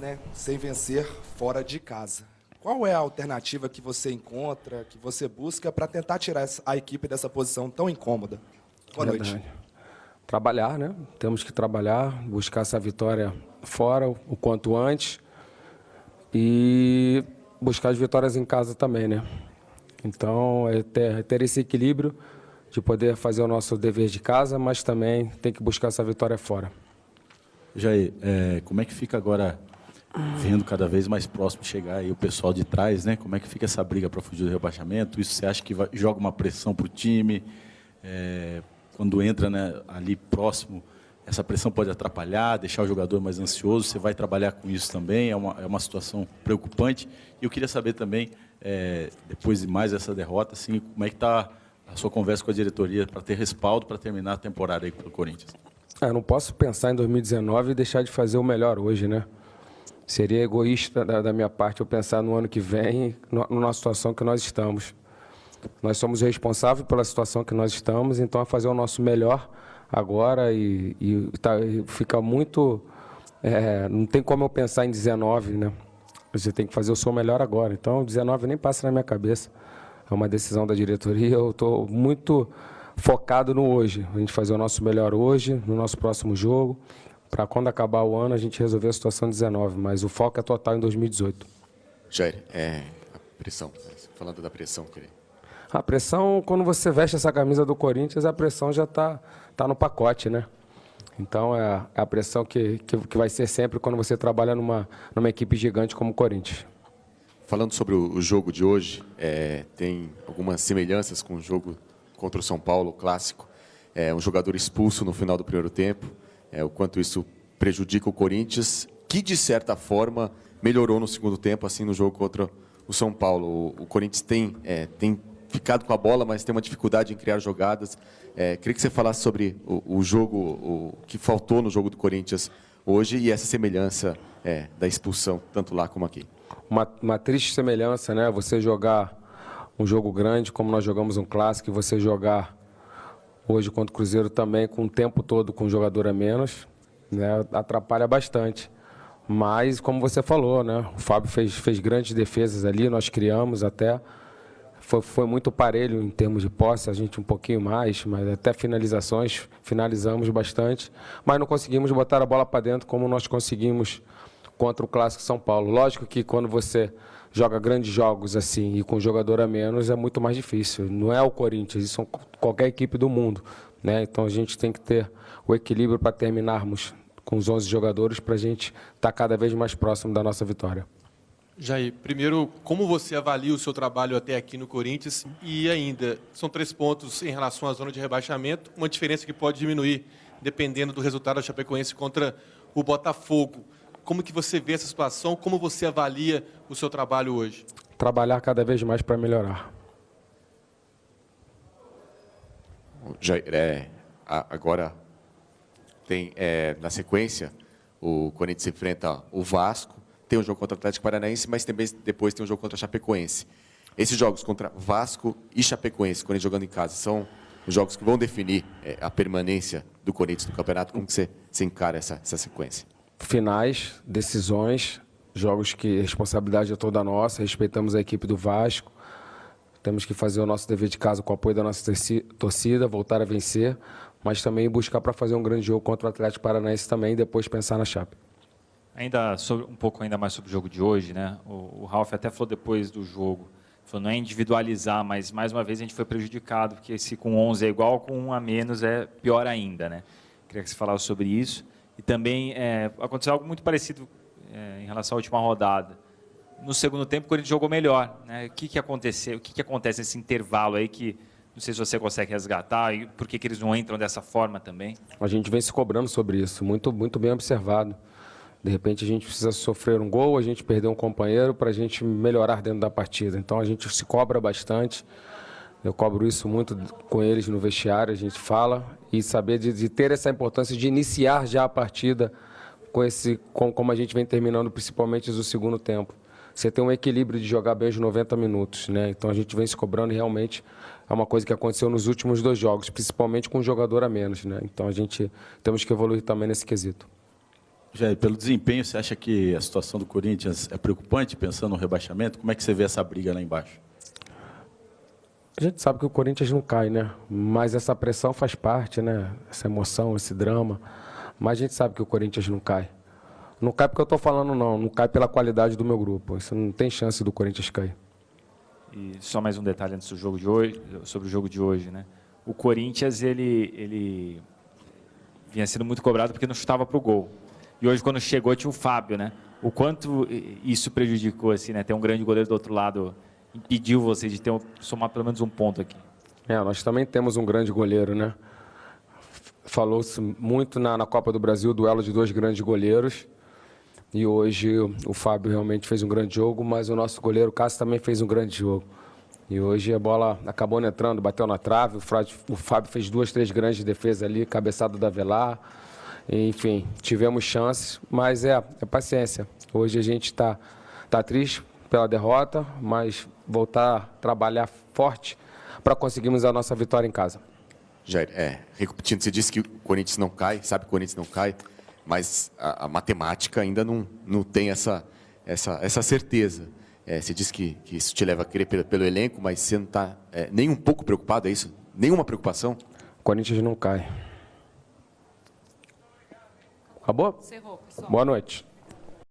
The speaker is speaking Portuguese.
Né, sem vencer fora de casa. Qual é a alternativa que você encontra, que você busca para tentar tirar a equipe dessa posição tão incômoda? Boa noite. Trabalhar, né? Temos que trabalhar, buscar essa vitória fora o quanto antes e buscar as vitórias em casa também, né? Então, é ter esse equilíbrio de poder fazer o nosso dever de casa, mas também tem que buscar essa vitória fora. Jair, como é que fica agora, vendo cada vez mais próximo chegar aí o pessoal de trás, né? Como é que fica essa briga para fugir do rebaixamento? Isso você acha que joga uma pressão para o time? Quando entra, né, ali próximo, essa pressão pode atrapalhar, deixar o jogador mais ansioso? Você vai trabalhar com isso também? É uma situação preocupante. E eu queria saber também, depois de mais essa derrota, assim, como é que está a sua conversa com a diretoria para ter respaldo para terminar a temporada aí pelo Corinthians? Eu não posso pensar em 2019 e deixar de fazer o melhor hoje, né? Seria egoísta da minha parte eu pensar no ano que vem, na situação que nós estamos. Nós somos responsáveis pela situação que nós estamos, então é fazer o nosso melhor agora e fica muito... não tem como eu pensar em 19, né? Você tem que fazer o seu melhor agora. Então, 19 nem passa na minha cabeça. É uma decisão da diretoria, eu estou muito focado no hoje. A gente fazer o nosso melhor hoje, no nosso próximo jogo, para quando acabar o ano a gente resolver a situação 19, mas o foco é total em 2018. Jair, a pressão, falando da pressão, querido. A pressão, quando você veste essa camisa do Corinthians, a pressão já tá no pacote, né? Então, é a pressão que vai ser sempre quando você trabalha numa equipe gigante como o Corinthians. Falando sobre o jogo de hoje, tem algumas semelhanças com o jogo contra o São Paulo, o clássico. Um jogador expulso no final do primeiro tempo, o quanto isso prejudica o Corinthians, que, de certa forma, melhorou no segundo tempo, assim, no jogo contra o São Paulo. O Corinthians tem ficado com a bola, mas tem uma dificuldade em criar jogadas. Queria que você falasse sobre o jogo, o que faltou no jogo do Corinthians hoje e essa semelhança da expulsão, tanto lá como aqui. Uma triste semelhança, né? Você jogar um jogo grande, como nós jogamos um clássico, e você jogar hoje contra o Cruzeiro também com o tempo todo com um jogador a menos, né? Atrapalha bastante. Mas, como você falou, né? O Fábio fez grandes defesas ali, nós criamos até. Foi muito parelho em termos de posse, a gente um pouquinho mais, mas até finalizações, finalizamos bastante, mas não conseguimos botar a bola para dentro como nós conseguimos contra o Clássico São Paulo. Lógico que quando você joga grandes jogos assim e com jogador a menos é muito mais difícil. Não é o Corinthians, isso é qualquer equipe do mundo, né? Então a gente tem que ter o equilíbrio para terminarmos com os 11 jogadores para a gente estar cada vez mais próximo da nossa vitória. Jair, primeiro, como você avalia o seu trabalho até aqui no Corinthians e ainda, são 3 pontos em relação à zona de rebaixamento, uma diferença que pode diminuir dependendo do resultado da Chapecoense contra o Botafogo. Como que você vê essa situação? Como você avalia o seu trabalho hoje? Trabalhar cada vez mais para melhorar. Jair, agora tem, na sequência, o Corinthians enfrenta o Vasco, tem um jogo contra o Atlético Paranaense, mas também depois tem um jogo contra a Chapecoense. Esses jogos contra Vasco e Chapecoense, Corinthians jogando em casa, são os jogos que vão definir a permanência do Corinthians no campeonato. Como que você encara essa sequência? Finais, decisões, jogos que a responsabilidade é toda nossa, respeitamos a equipe do Vasco, temos que fazer o nosso dever de casa com o apoio da nossa torcida, voltar a vencer, mas também buscar para fazer um grande jogo contra o Atlético Paranaense também e depois pensar na Chape. Ainda um pouco mais sobre o jogo de hoje, né? O Ralf até falou depois do jogo, falou, não é individualizar, mas mais uma vez a gente foi prejudicado, porque se com 11 é igual, com 1 a menos é pior ainda, né? Queria que você falasse sobre isso. E também aconteceu algo muito parecido em relação à última rodada. No segundo tempo, o Corinthians jogou melhor, né? O que aconteceu? O que acontece nesse intervalo aí que não sei se você consegue resgatar e por que eles não entram dessa forma também? A gente vem se cobrando sobre isso, muito bem observado. De repente a gente precisa sofrer um gol, a gente perder um companheiro para a gente melhorar dentro da partida. Então a gente se cobra bastante. Eu cobro isso muito com eles no vestiário, a gente fala, e saber de ter essa importância de iniciar já a partida como a gente vem terminando, principalmente o segundo tempo. Você tem um equilíbrio de jogar bem os 90 minutos, né? Então a gente vem se cobrando e realmente é uma coisa que aconteceu nos últimos 2 jogos, principalmente com um jogador a menos, né? Então a gente temos que evoluir também nesse quesito. Jair, pelo desempenho, você acha que a situação do Corinthians é preocupante, pensando no rebaixamento? Como é que você vê essa briga lá embaixo? A gente sabe que o Corinthians não cai, né? Mas essa pressão faz parte, né? Essa emoção, esse drama. Mas a gente sabe que o Corinthians não cai. Não cai porque eu estou falando, não. Não cai pela qualidade do meu grupo. Isso não tem chance do Corinthians cair. E só mais um detalhe antes do jogo de hoje, sobre o jogo de hoje, né? O Corinthians, ele vinha sendo muito cobrado porque não chutava para o gol. E hoje, quando chegou, tinha o Fábio, né? O quanto isso prejudicou, assim, né? Ter um grande goleiro do outro lado impediu você de somar pelo menos um ponto aqui. Nós também temos um grande goleiro, né? Falou-se muito na Copa do Brasil, duelo de 2 grandes goleiros. E hoje o Fábio realmente fez um grande jogo, mas o nosso goleiro Cássio também fez um grande jogo. E hoje a bola acabou não entrando, bateu na trave, o Fábio fez 2, 3 grandes defesas ali, cabeçada da Avelar. Enfim, tivemos chances, mas é paciência. Hoje a gente está triste pela derrota, mas voltar a trabalhar forte para conseguirmos a nossa vitória em casa. Jair, repetindo, você disse que o Corinthians não cai, sabe que o Corinthians não cai, mas a matemática ainda não tem essa certeza. Você disse que isso te leva a crer pelo elenco, mas você não está nem um pouco preocupado, é isso? Nenhuma preocupação? O Corinthians não cai. Acabou? Encerrou, pessoal. Boa noite.